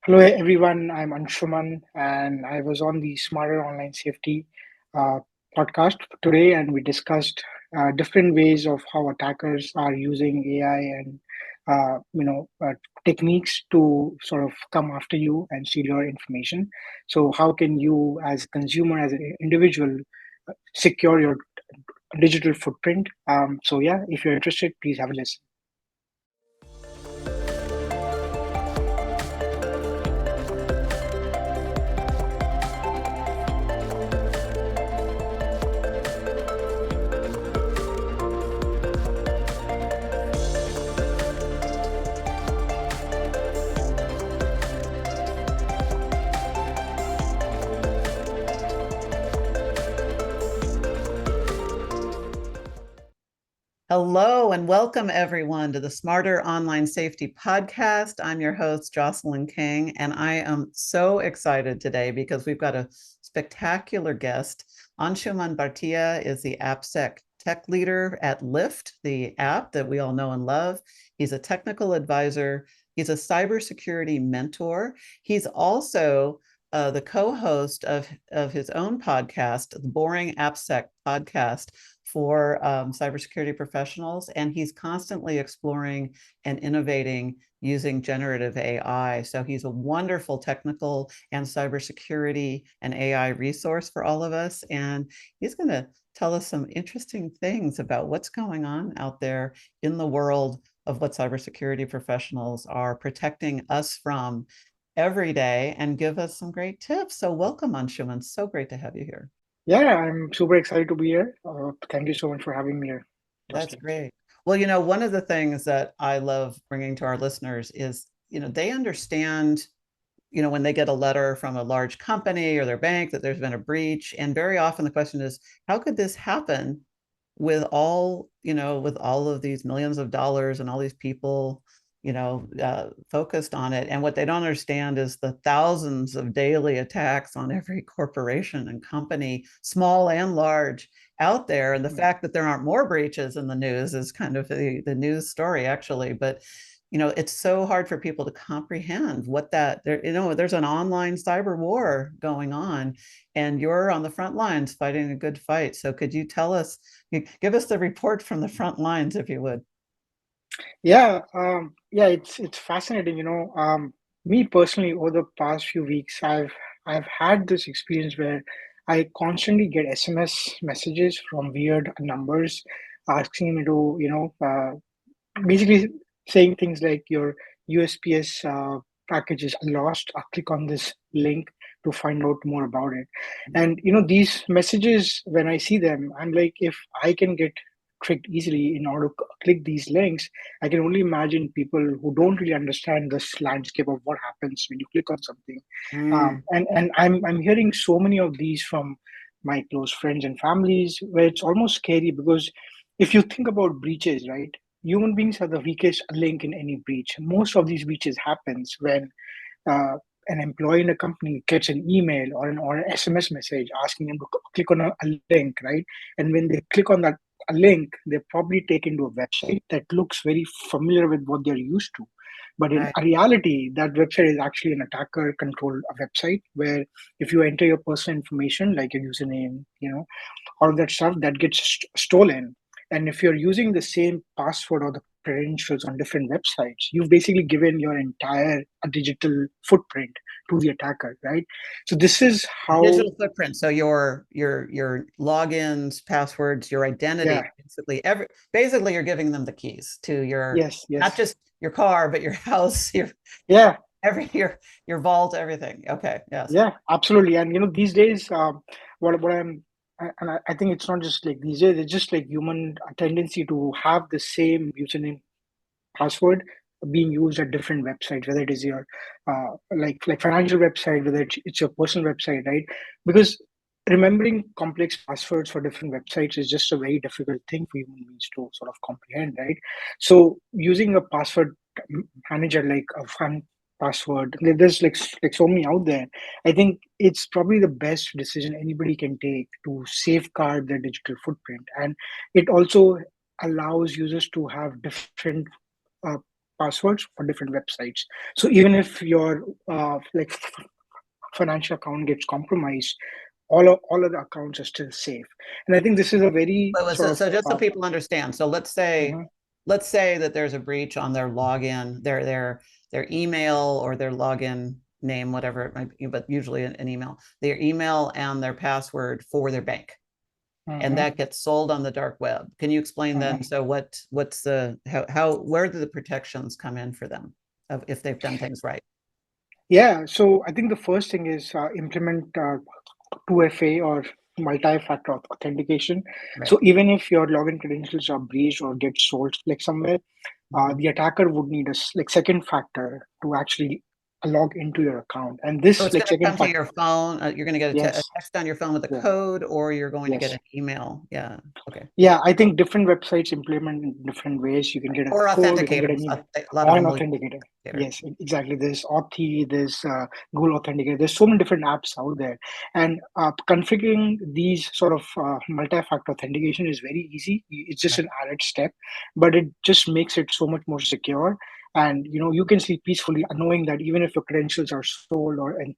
Hello, everyone. I'm Anshuman, and I was on the Smarter Online Safety uh, podcast today, and we discussed different ways of how attackers are using AI and techniques to sort of come after you and steal your information. So, how can you, as a consumer, as an individual, secure your digital footprint? Yeah, if you're interested, please have a listen. Hello and welcome everyone to the Smarter Online Safety Podcast. I'm your host, Jocelyn King, and I am so excited today because we've got a spectacular guest. Anshuman Bhartiya is the AppSec Tech Leader at Lyft, the app that we all know and love. He's a technical advisor. He's a cybersecurity mentor. He's also the co-host of his own podcast, the Boring AppSec Podcast, for cybersecurity professionals, and he's constantly exploring and innovating using generative AI. So he's a wonderful technical and cybersecurity and AI resource for all of us, and he's going to tell us some interesting things about what's going on out there in the world of what cybersecurity professionals are protecting us from every day and give us some great tips. So welcome, Anshuman. So great to have you here. Yeah, I'm super excited to be here. Thank you so much for having me here. That's great. Well, one of the things that I love bringing to our listeners is, they understand, when they get a letter from a large company or their bank that there's been a breach. And very often the question is, how could this happen with all of these millions of dollars and all these people focused on it? And what they don't understand is the thousands of daily attacks on every corporation and company, small and large, out there. And the fact that there aren't more breaches in the news is kind of the news story, actually. But it's so hard for people to comprehend what there's an online cyber war going on, and you're on the front lines fighting a good fight. So could you give us the report from the front lines, if you would? It's fascinating. Me personally, over the past few weeks, I've had this experience where I constantly get SMS messages from weird numbers asking me to, basically saying things like your USPS package is lost. Click on this link to find out more about it. And these messages, when I see them, I'm like, if I can get tricked easily in order to click these links, I can only imagine people who don't really understand this landscape of what happens when you click on something. And I'm hearing so many of these from my close friends and families, where it's almost scary because if you think about breaches, right? Human beings are the weakest link in any breach. Most of these breaches happens when uh, an employee in a company gets an email or an SMS message asking them to click on a link, right? And when they click on that a link, they're probably taken to a website that looks very familiar with what they're used to. But in reality, that website is actually an attacker-controlled website where if you enter your personal information, like your username, all of that stuff, that gets stolen. And if you're using the same password or the credentials on different websites, you've basically given your entire digital footprint to the attacker, right? So this is how digital footprint. So your logins, passwords, your identity, basically you're giving them the keys to your not just your car, but your house, your vault, everything. Okay. Yes. Yeah, absolutely. And these days, I think it's not just like these days, it's just like human tendency to have the same username password being used at different websites, whether it is your like financial website, whether it's your personal website, right? Because remembering complex passwords for different websites is just a very difficult thing for human beings to sort of comprehend, right? So using a password manager like a fun password, there's like so many out there. I think it's probably the best decision anybody can take to safeguard their digital footprint, and it also allows users to have different uh, passwords for different websites. So even if your financial account gets compromised, all of the accounts are still safe. And I think this is a very sort of So just so people understand, so mhm, let's say that there's a breach on their login, their email or their login name, whatever it might be, but usually an email, their email and their password for their bank. And mhm, that gets sold on the dark web. Can you explain then? mhm. So what's the where do the protections come in for them if they've done things right? Yeah, so I think the first thing is implement 2FA or multi-factor authentication. Right. So even if your login credentials are breached or get sold like somewhere, Mhm. the attacker would need a like second factor to actually log into your account. And So this it's like going to come second to factor, your phone. You're going to get a yes, text on your phone with a yeah, code, or you're going to get yes. an email. Yeah. Okay. Yeah, I think different websites implement in different ways. You can get a Or code, you can get authenticators. an email, A lot of or an them will use authenticator. authenticator. Yes, exactly. There's Authy, there's Google Authenticator. There's so many different apps out there, and configuring these sort of multi-factor authentication is very easy. It's just Right. an added step, but it just makes it so much more secure. And you can sleep peacefully knowing that even if your credentials are sold or and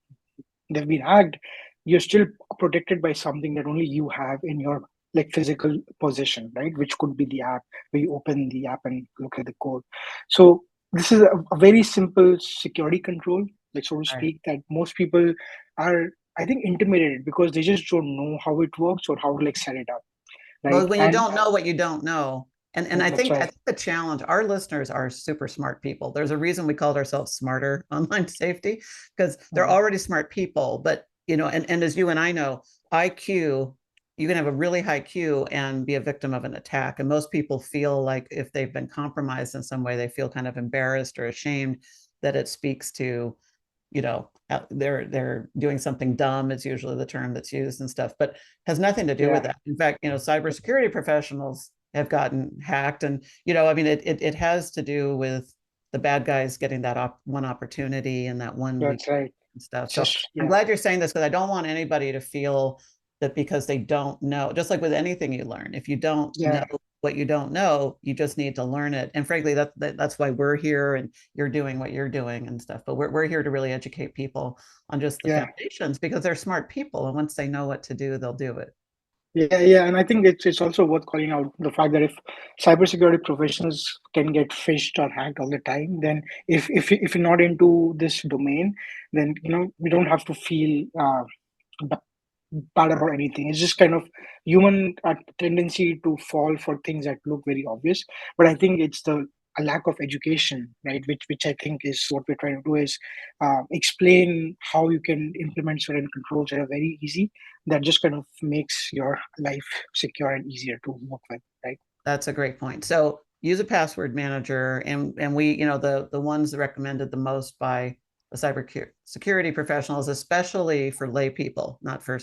they've been hacked, you're still protected by something that only you have in your like physical possession, right? Which could be the app where you open the app and look at the code. So this is a very simple security control, like so to Right. speak, that most people are, I think, intimidated because they just don't know how it works or how to like set it up, right? Well, when you And don't know what you don't know, and that's I right. think the challenge, our listeners are super smart people. There's a reason we called ourselves Smarter Online Safety, because they're Mhm. already smart people. But and as you and I know, IQ, you can have a really high Q and be a victim of an attack. And most people feel like if they've been compromised in some way, they feel kind of embarrassed or ashamed that it speaks to they're doing something dumb is usually the term that's used and stuff, but has nothing to do with Yeah, that. In fact, cybersecurity professionals have gotten hacked, and I mean, it has to do with the bad guys getting that one opportunity and that one week that's right. and stuff. So Just I'm yeah, glad you're saying this, because I don't want anybody to feel that because they don't know, just like with anything you learn, if you don't know yeah, what you don't know, you just need to learn it. And frankly, that's why we're here, and you're doing what you're doing and stuff. But we're here to really educate people on just the yeah. foundations, because they're smart people, and once they know what to do, they'll do it. Yeah, yeah, and I think it's also worth calling out the fact that if cybersecurity professionals can get phished or hacked all the time, then if you're not into this domain, then we don't have to feel bad about anything. It's just kind of human tendency to fall for things that look very obvious. But I think it's the a lack of education, right? Which I think is what we're trying to do is explain how you can implement certain controls that are very easy. That just kind of makes your life secure and easier to work with, right? That's a great point. So use a password manager, and we, the ones recommended the most by the cyber security professionals, especially for lay people, not for,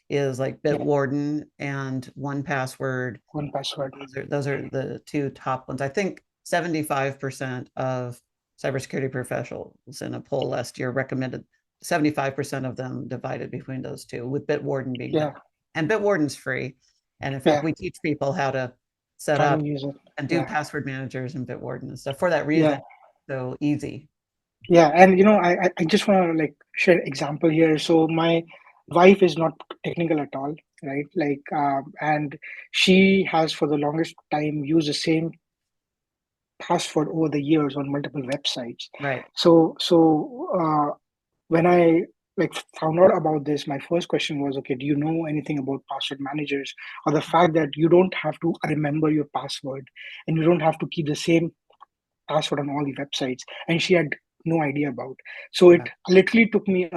is like Yeah, Bitwarden and 1Password. one password. Those are the two top ones. I think 75% of cybersecurity professionals in a poll last year recommended 75% of them divided between those two, with Bitwarden being Yeah, number. And Bitwarden's free. And in fact, yeah. we teach people how to set How to up use it? and do Yeah, password managers and Bitwarden and stuff for that yeah. reason. So easy. Yeah, and I just want to like share example here. So my wife is not technical at all, right? Like, and she has for the longest time used the same password over the years on multiple websites. Right. So when I like found out about this, my first question was, okay, do you know anything about password managers or the fact that you don't have to remember your password and you don't have to keep the same password on all the websites, and she had no idea about. So it Yeah. literally took me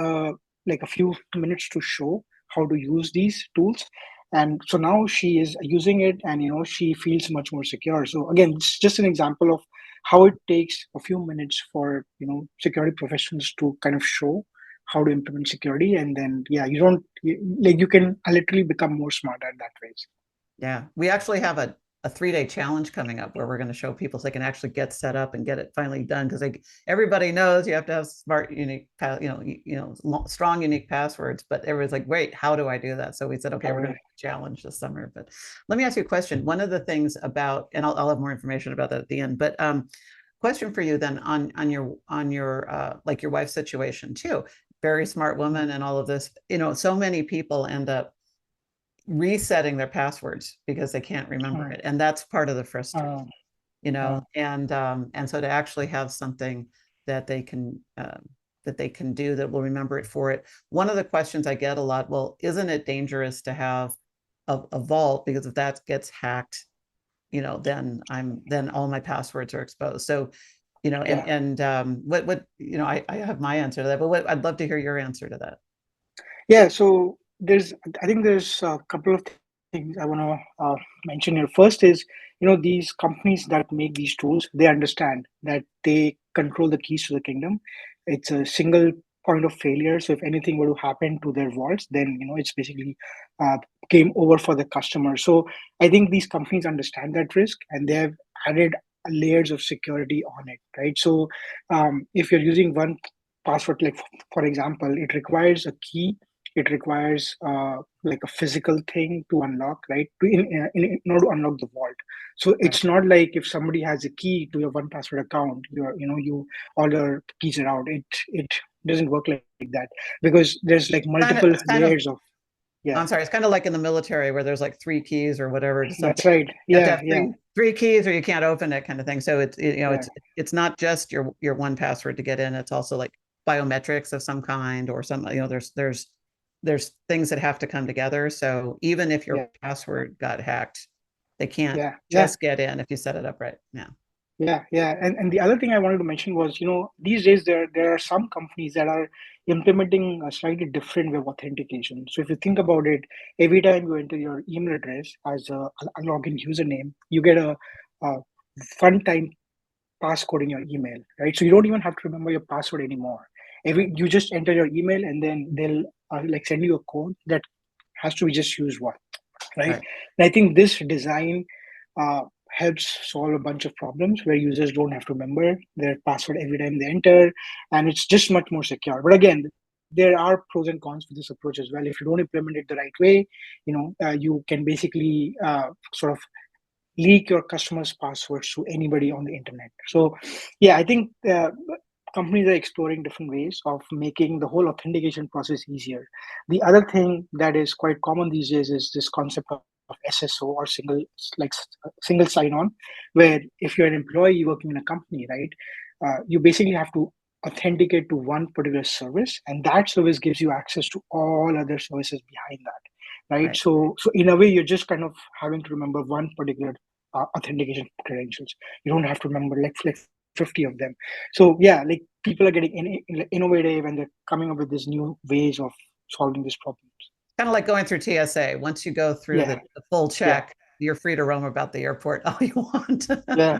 like a few minutes to show how to use these tools, and so now she is using it, and she feels much more secure. So again, it's just an example of how it takes a few minutes for security professionals to kind of show how to implement security, and then yeah, like you can literally become more smarter that way. Yeah, we actually have a 3-day challenge coming up where we're going to show people so they can actually get set up and get it finally done, because everybody knows you have to have smart, unique, strong, unique passwords. But everybody's like, wait, how do I do that? So we said, okay, All we're going right. to challenge this summer. But let me ask you a question. One of the things about, and I'll have more information about that at the end, but question for you then on your like your wife's situation too. Very smart woman and all of this. So many people end up resetting their passwords because they can't remember it, and that's part of the frustration. And so to actually have something that they can do that will remember it for it. One of the questions I get a lot, well, isn't it dangerous to have a vault, because if that gets hacked, then all my passwords are exposed. So, what I have my answer to that, but I'd love to hear your answer to that. Yeah, so I think there's a couple of things I want to mention here. First is, these companies that make these tools, they understand that they control the keys to the kingdom. It's a single point of failure. So if anything were to happen to their vaults, then, it's basically uh, game over for the customer. So I think these companies understand that risk, and they have added layers of security on it, right? So if you're using one password, like for example, it requires a key, it requires like a physical thing to unlock, right? In order to unlock the vault. So it's not like if somebody has a key to your one password account, you all your keys are out. It doesn't work like that, because there's like multiple It's kind of layers of. Yeah, I'm sorry, it's kind of like in the military where there's like 3 keys or whatever to something. that's right. You have to Yeah, have yeah, three keys or you can't open it, kind of thing. So yeah, it's not just your one password to get in. It's also like biometrics of some kind, or some, there's things that have to come together. So even if your yeah, password got hacked, they can't yeah, yeah. just get in if you set it up right. Yeah. Yeah. And the other thing I wanted to mention was, these days there are some companies that are implementing a slightly different way of authentication. So if you think about it, every time you enter your email address as a login username, you get a fun time passcode in your email, right? So you don't even have to remember your password anymore. You just enter your email, and then they'll like send you a code that has to be just used once, right? Right. And I think this design uh, helps solve a bunch of problems where users don't have to remember their password every time they enter, and it's just much more secure. But again, there are pros and cons with this approach as well. If you don't implement it the right way, you can basically sort of leak your customers' passwords to anybody on the internet. So, yeah, I think companies are exploring different ways of making the whole authentication process easier. The other thing that is quite common these days is this concept of SSO, or single sign-on, where if you're an employee working in a company, right, you basically have to authenticate to one particular service, and that service gives you access to all other services behind that, right? Right. So in a way, you're just kind of having to remember one particular authentication credentials. You don't have to remember like 50 of them. So yeah, like people are getting innovative, and they're coming up with these new ways of solving these problems. Kind of like going through TSA. Once you go through Yeah, the full yeah, check, you're free to roam about the airport all you want. yeah.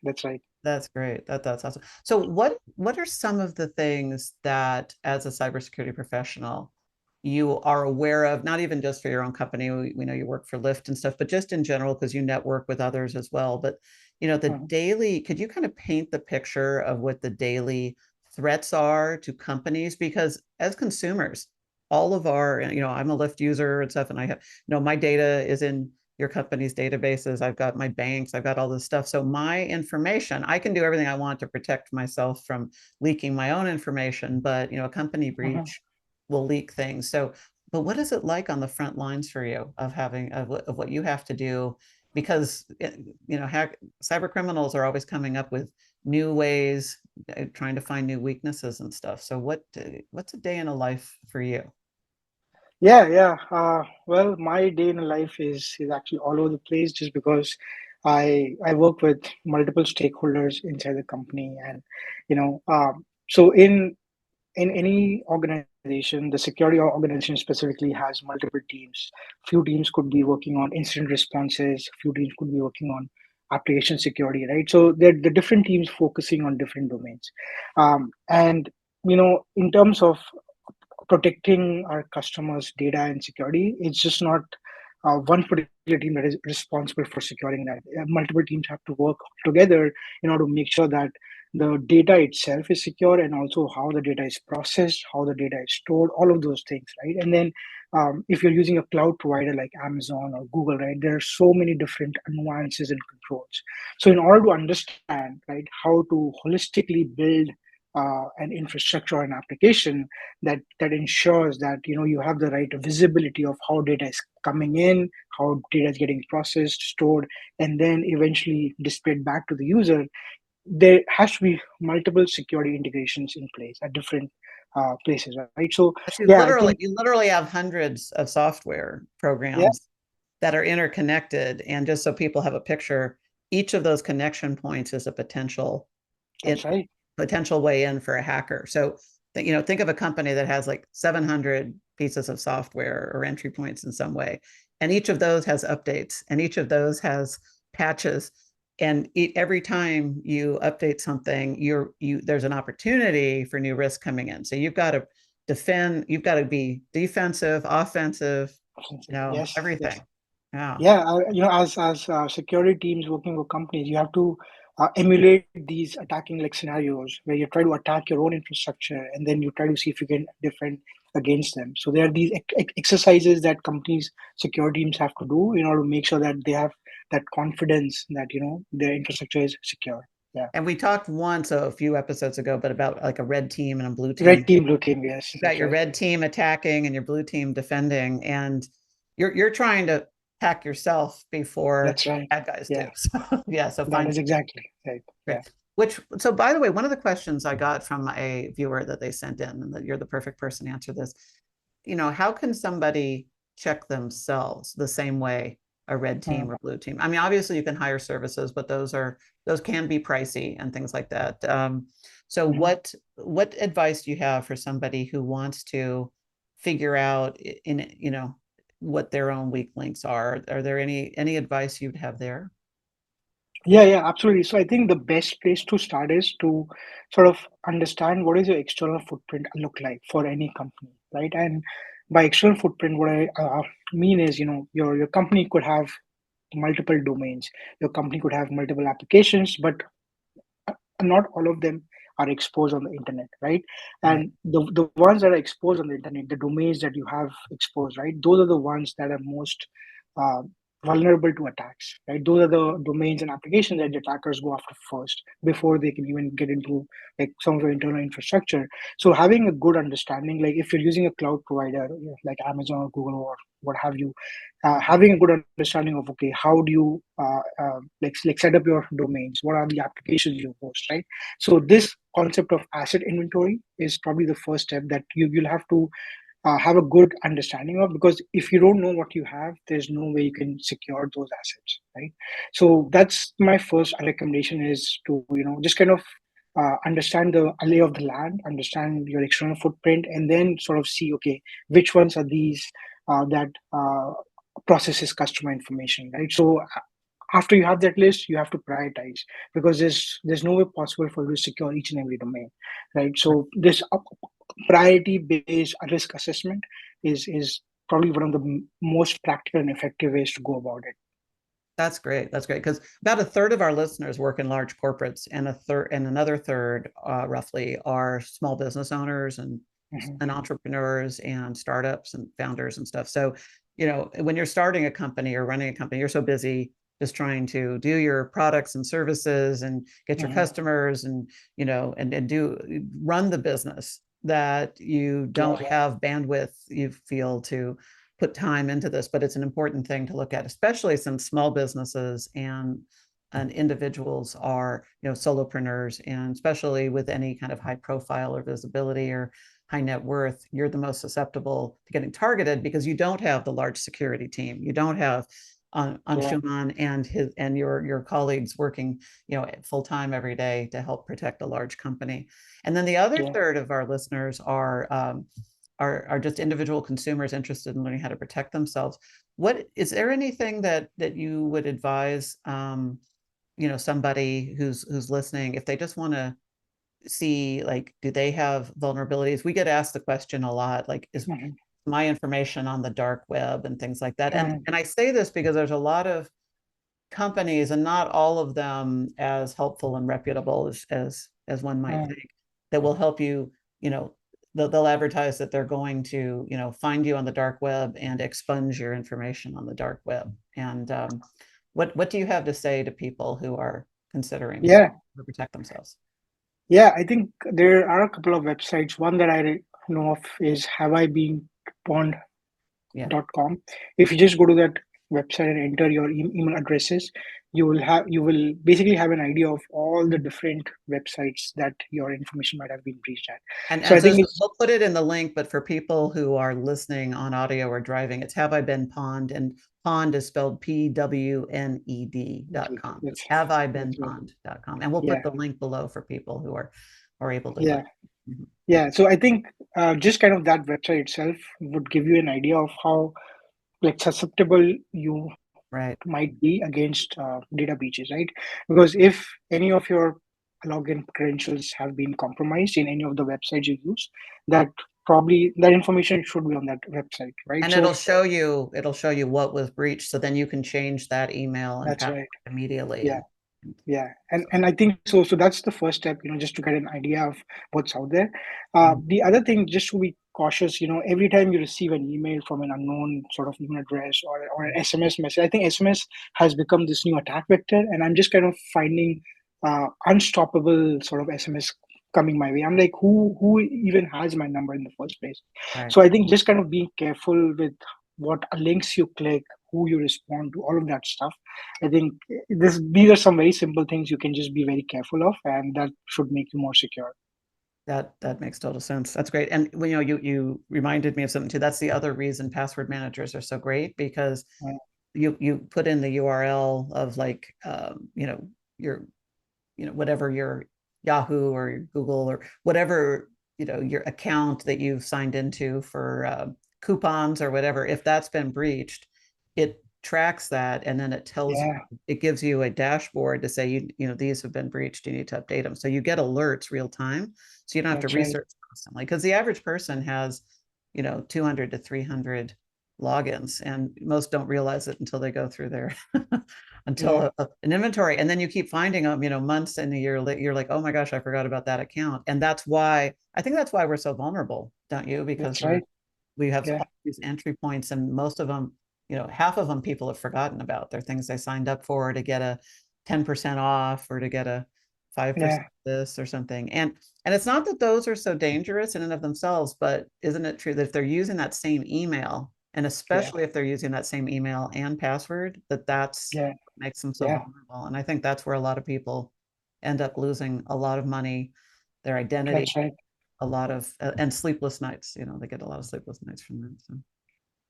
That's right. That's great. That's awesome. So what are some of the things that, as a cybersecurity professional, you are aware of, not even just for your own company, we know you work for Lyft and stuff, but just in general, because you network with others as well. But Mhm. could you kind of paint the picture of what the daily threats are to companies? Because as consumers, all of our, I'm a Lyft user and stuff, and I have, my data is in your company's databases. I've got my banks, I've got all this stuff. So my information, I can do everything I want to protect myself from leaking my own information, but a company Mhm. breach will leak things. So, but what is it like on the front lines for you of having of what you have to do? Because cyber criminals are always coming up with new ways, trying to find new weaknesses and stuff. So what's a day in a life for you? Yeah. Well, my day in life is actually all over the place, just because I work with multiple stakeholders inside the company, and so in any organization, the security organization specifically has multiple teams. Few teams could be working on incident responses, few teams could be working on application security, right? So they're the different teams focusing on different domains. And in terms of protecting our customers' data and security, it's just not one particular team that is responsible for securing that. Multiple teams have to work together in order to make sure that the data itself is secure, and also how the data is processed, how the data is stored, all of those things, right? And then if you're using a cloud provider like Amazon or Google, right, there are so many different nuances and controls. So in order to understand, right, how to holistically build an infrastructure and application that ensures that you have the right visibility of how data is coming in, how data is getting processed, stored, and then eventually displayed back to the user, there has to be multiple security integrations in place at different places, right? So But yeah, I think you literally have hundreds of software yeah, programs that are interconnected. And just so people have a picture, each of those connection points is a that's right. potential way in for a hacker. So think of a company that has like 700 pieces of software or entry points in some way, and each of those has updates, and each of those has patches. And every time you update something, there's an opportunity for new risk coming in. So you've got to defend, you've got to be defensive, offensive, Yes, yes. everything. Yeah. Yeah, as security teams working with companies, you have to emulate these attacking like scenarios where you try to attack your own infrastructure and then you try to see if you can defend against them. So there are these exercises that companies, security teams have to do in order to make sure that they have that confidence that their infrastructure is secure. Yeah, And we talked once a few episodes ago, but about like a red team and a blue red team. team, blue team. Yes, You've got that's your right. red team attacking and your blue team defending, and you're trying to hack yourself before That's right. bad guys do. Yeah, So, yeah, so that find is exactly right. Yeah. right. So by the way, one of the questions I got from a viewer that they sent in, and that you're the perfect person to answer this, how can somebody check themselves the same way a red Mm. team or blue team? I mean, obviously you can hire services, but those can be pricey and things like that. So Mhm. what advice do you have for somebody who wants to figure out what their own weak links are? Are there any advice you'd have there? Yeah, yeah, absolutely. So I think the best place to start is to sort of understand what is your external footprint look like for any company, right? And by external footprint, what I mean is, your company could have multiple domains. Your company could have multiple applications, but not all of them are exposed on the internet, right? Right. And the ones that are exposed on the internet, the domains that you have exposed, right, those are the ones that are most uh, vulnerable to attacks, right? Those are the domains and applications that the attackers go after first before they can even get into like some of your internal infrastructure. So having a good understanding, like if you're using a cloud provider like Amazon or Google or what have you, having a good understanding of okay, how do you like set up your domains, what are the applications you host, right? So this concept of asset inventory is probably the first step that you'll have to have a good understanding of, because if you don't know what you have, there's no way you can secure those assets, right? So that's my first recommendation, is to just kind of understand the lay of the land, understand your external footprint, and then sort of see okay, which ones are these that processes customer information, right? So after you have that list, you have to prioritize, because there's no way possible for you to secure each and every domain, right? So this priority based risk assessment is probably one of the most practical and effective ways to go about it. That's great. That's great, because about a third of our listeners work in large corporates, and another third, roughly, are small business owners Mhm. and entrepreneurs and startups and founders and stuff. So, when you're starting a company or running a company, you're so busy just trying to do your products and services and get your Mhm. customers and and do run the business, that you don't Yeah, have bandwidth, you feel, to put time into this. But it's an important thing to look at, especially since small businesses and individuals are solopreneurs, and especially with any kind of high profile or visibility or high net worth, you're the most susceptible to getting targeted, because you don't have the large security team, you don't have yeah, Anshuman and your colleagues working full time every day to help protect a large company. And then the other yeah. third of our listeners are just individual consumers interested in learning how to protect themselves. What is there anything that you would advise somebody who's listening, if they just want to see, like, do they have vulnerabilities? We get asked the question a lot, like, is Mhm. my information on the dark web and things like that. And Mhm. and I say this because there's a lot of companies, and not all of them as helpful and reputable as as one might Mm. think, that will help you, they'll advertise that they're going to, find you on the dark web and expunge your information on the dark web. And what do you have to say to people who are considering Yeah, to protect themselves? yeah. I think there are a couple of websites. One that I know of is Have I Been Pwned Yeah. .com. If you just go to that website and enter your email addresses, you will basically have an idea of all the different websites that your information might have been breached at. So And I so think it's we'll put it in the link, but for people who are listening on audio or driving, it's Have I Been Pwned, and Pwned is spelled PWNED.com. that's Have I Been that's right. Pwned.com. And we'll put Yeah, the link below for people who are able to yeah, click. Mhm. yeah. So I think just kind of that website itself would give you an idea of how like susceptible you Right. might be against data breaches, right? Because if any of your login credentials have been compromised in any of the websites you use, that probably that information should be on that website, right? And So it'll show you what was breached. So then you can change that email and that's password right. immediately. Yeah. And Yeah, so, and I think so. So that's the first step, just to get an idea of what's out there. mhm. The other thing, just to be cautious, every time you receive an email from an unknown sort of email address or an SMS message, I think SMS has become this new attack vector, and I'm just kind of finding unstoppable sort of SMS coming my way. I'm like, who even has my number in the first place? Right. So I think just kind of being careful with what links you click, who you respond to, all of that stuff. I think these are some very simple things you can just be very careful of, and that should make you more secure. That makes total sense. That's great. And you reminded me of something too. That's the other reason password managers are so great, because Uh, you put in the URL of like your whatever your Yahoo or your Google or whatever your account that you've signed into for coupons or whatever. If that's been breached, it tracks that, and then yeah, it gives you a dashboard to say these have been breached, you need to update them, so you get alerts real time, so you don't have to that's right. research constantly, because the average person has 200 to 300 logins, and most don't realize it until they go through their Yeah, until an inventory, and then you keep finding them months and a year later. You're like, oh my gosh, I forgot about that account. And that's why we're so vulnerable, don't you? Because that's right. we have Yeah, all these entry points, and most of them, half of them people have forgotten about. They're things they signed up for to get a 10% off or to get a 5% yeah, this or something. And it's not that those are so dangerous in and of themselves, but isn't it true that if they're using that same email, and yeah, especially if they're using that same email and password, that's yeah, what makes them so yeah. vulnerable. And I think that's where a lot of people end up losing a lot of money, their identity, That's right. a lot of and sleepless nights. They get a lot of sleepless nights from that. So.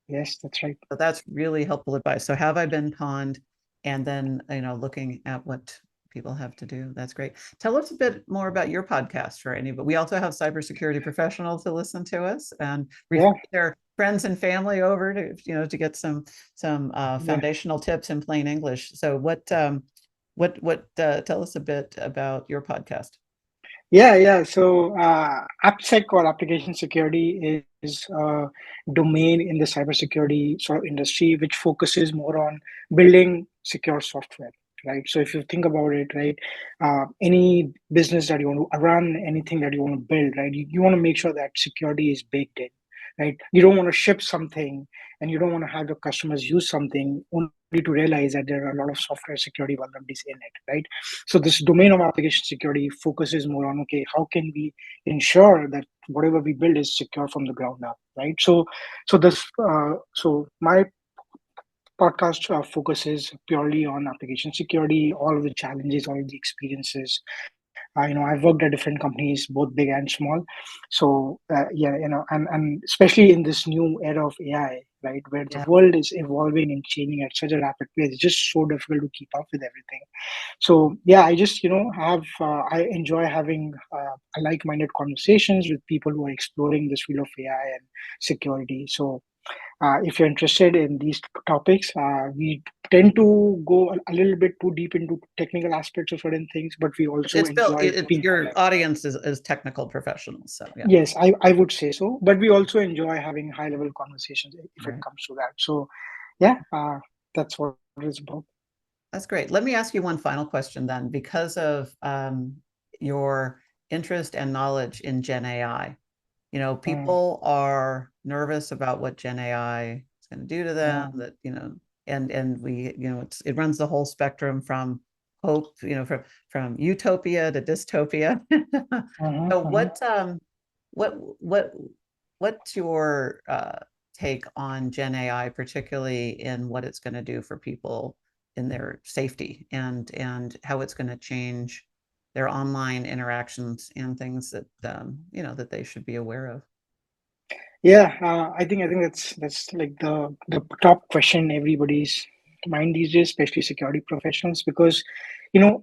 Yes, that's right. But that's really helpful advice. So have I been conned? And then, looking at what people have to do. That's great. Tell us a bit more about your podcast for any, but we also have cybersecurity professionals to listen to us and refer Yeah, their friends and family over to get some yeah. foundational tips in plain English. So tell us a bit about your podcast. Yeah, yeah. So, AppSec or application security is a domain in the cybersecurity sort of industry, which focuses more on building secure software, right? So, if you think about it, right, any business that you want to run, anything that you want to build, right, you want to make sure that security is baked in, right? You don't want to ship something and you don't want to have your customers use something only to realize that there are a lot of software security vulnerabilities in it, right? So this domain of application security focuses more on, okay, how can we ensure that whatever we build is secure from the ground up, right? So my podcast focuses purely on application security, all of the challenges, all of the experiences. I've worked at different companies, both big and small. So yeah, and especially in this new era of AI, right, where the Yeah. world is evolving and changing at such a rapid pace, it's just so difficult to keep up with everything. So yeah, I just have I enjoy having like-minded conversations with people who are exploring this field of AI and security. So if you're interested in these topics, we tend to go a little bit too deep into technical aspects of certain things, but we also It's built, enjoy being your audience is technical professionals. So yeah. yes, I would say so, but we also enjoy having high-level conversations if it Right. comes to that. So yeah, that's what it's about. That's great. Let me ask you one final question then. Because of your interest and knowledge in Gen AI. Mm, People are nervous about what Gen AI is going to do to them, mm, that, and we, it runs the whole spectrum from hope, from utopia to dystopia. mhm, So mhm. what, what, what's your take on Gen AI, particularly in what it's going to do for people in their safety, and how it's going to change their online interactions and things that that they should be aware of? Yeah, I think that's like the top question in everybody's mind these days, especially security professionals, because you know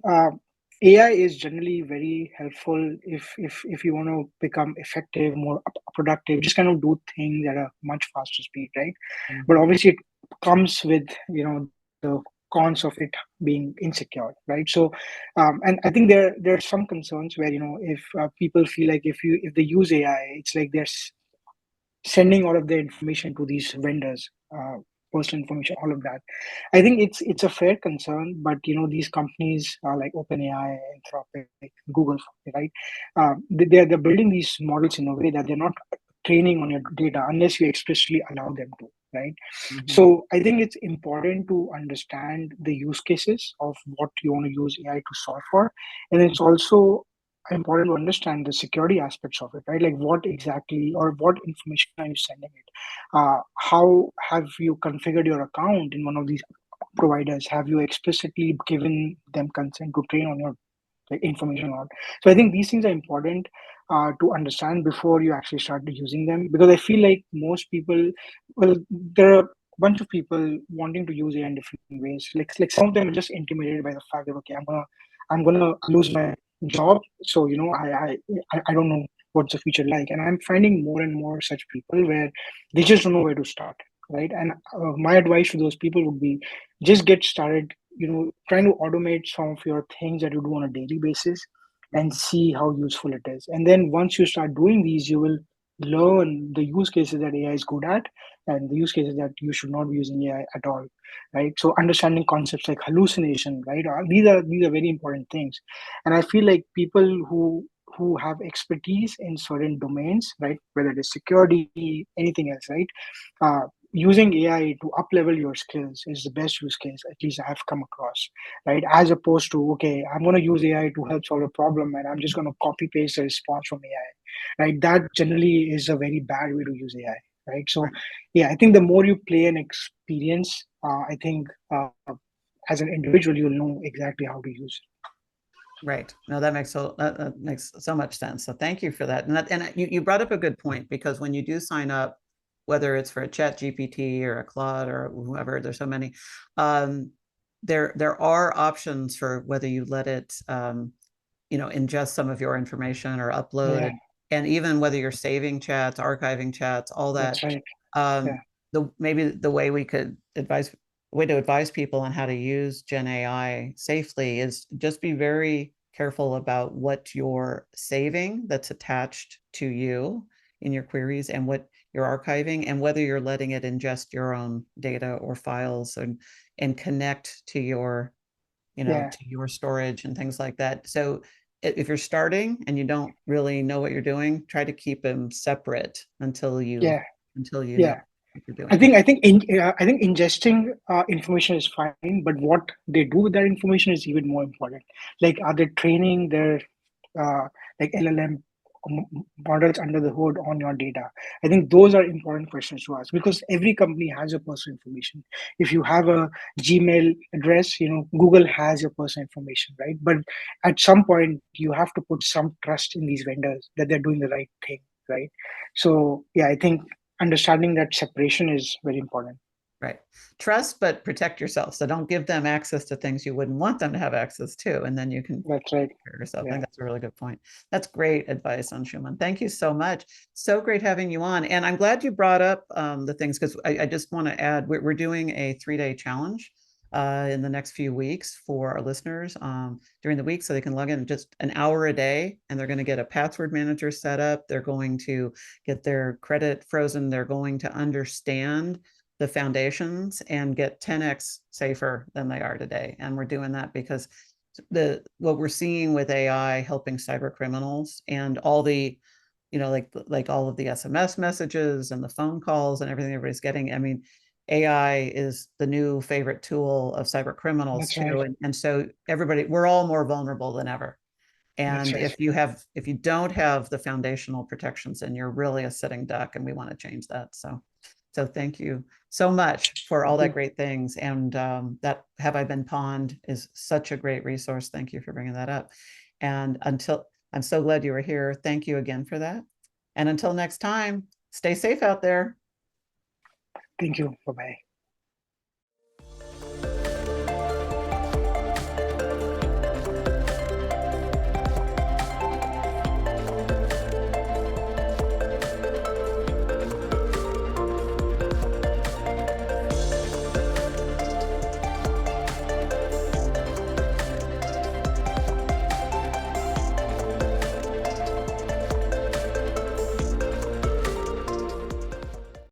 AI is generally very helpful if you want to become effective, more productive, just kind of do things at a much faster speed, right? But Mhm. obviously, it comes with the cons of it being insecure, right? So, and I think there are some concerns where if people feel like if they use AI, it's like sending all of their information to these vendors, personal information, all of that. I think it's a fair concern, but these companies like OpenAI, Anthropic, Google, right? They're building these models in a way that they're not training on your data unless you expressly allow them to, right? Mhm. So I think it's important to understand the use cases of what you want to use AI to solve for, and it's also important to understand the security aspects of it, right? Like what exactly or what information are you sending it? How have you configured your account in one of these providers? Have you explicitly given them consent to train on your information on? So I think these things are important to understand before you actually start using them, because I feel like most people, well, there are a bunch of people wanting to use AI in different ways. Like some of them are just intimidated by the fact that okay, I'm gonna lose my job, so I don't know what's the future like, and I'm finding more and more such people where they just don't know where to start, right? And my advice to those people would be just get started, trying to automate some of your things that you do on a daily basis and see how useful it is. And then once you start doing these, you will learn the use cases that AI is good at and the use cases that you should not be using AI at all, right? So understanding concepts like hallucination, right? These are very important things. And I feel like people who have expertise in certain domains, right, whether it is security, anything else, right, using AI to up level your skills is the best use case, at least I've come across, right? As opposed to, okay, I'm going to use AI to help solve a problem and I'm just going to copy paste a response from AI, right? That generally is a very bad way to use AI, right? So, Right. yeah, I think the more you play and experience, I think as an individual, you'll know exactly how to use Right. No, that makes so much sense. So thank you for that. And you brought up a good point, because when you do sign up, whether it's for a Chat GPT or a Claude or whoever, there's so many. Um, there are options for whether you let it ingest some of your information or it. upload Yeah, it, and even whether you're saving chats, archiving chats, all that. that's right. Yeah, Um, the maybe the way we could advise way to advise people on how to use Gen AI safely is just be very careful about what you're saving that's attached to you in your queries, and what you're archiving, and whether you're letting it ingest your own data or files, and connect to your yeah, to your storage and things like that. So if you're starting and you don't really know what you're doing, try to keep them separate yeah, until you know yeah. what you're I doing. think I think in, I think ingesting information is fine, but what they do with that information is even more important. Like, are they training their like LLM models under the hood on your data? I think those are important questions to ask, because every company has your personal information. If you have a Gmail address, Google has your personal information, right? But at some point, you have to put some trust in these vendors that they're doing the right thing, right? So yeah, I think understanding that separation is very important. Right. Trust, but protect yourself. So don't give them access to things you wouldn't want them to have access to, and then you can That's right. take care of yourself. I Yeah. think that's a really good point. That's great advice, Anshuman. Thank you so much. So great having you on. And I'm glad you brought up the things, because I just want to add, we're doing a 3-day challenge in the next few weeks for our listeners during the week, so they can log in just an hour a day, and they're going to get a password manager set up. They're going to get their credit frozen. They're going to understand the foundations and get 10x safer than they are today. And we're doing that because what we're seeing with AI helping cyber criminals and all the, like all of the SMS messages and the phone calls and everything everybody's getting. I mean, AI is the new favorite tool of cyber criminals That's right. too. And so we're all more vulnerable than ever. That's And right. if you don't have the foundational protections, then you're really a sitting duck, and we want to change that. So thank you so much for all Thank that you. great things. And that Have I Been Pwned is such a great resource. Thank you for bringing that up. And I'm so glad you were here. Thank you again for that. And until next time, stay safe out there. Thank you. Bye bye.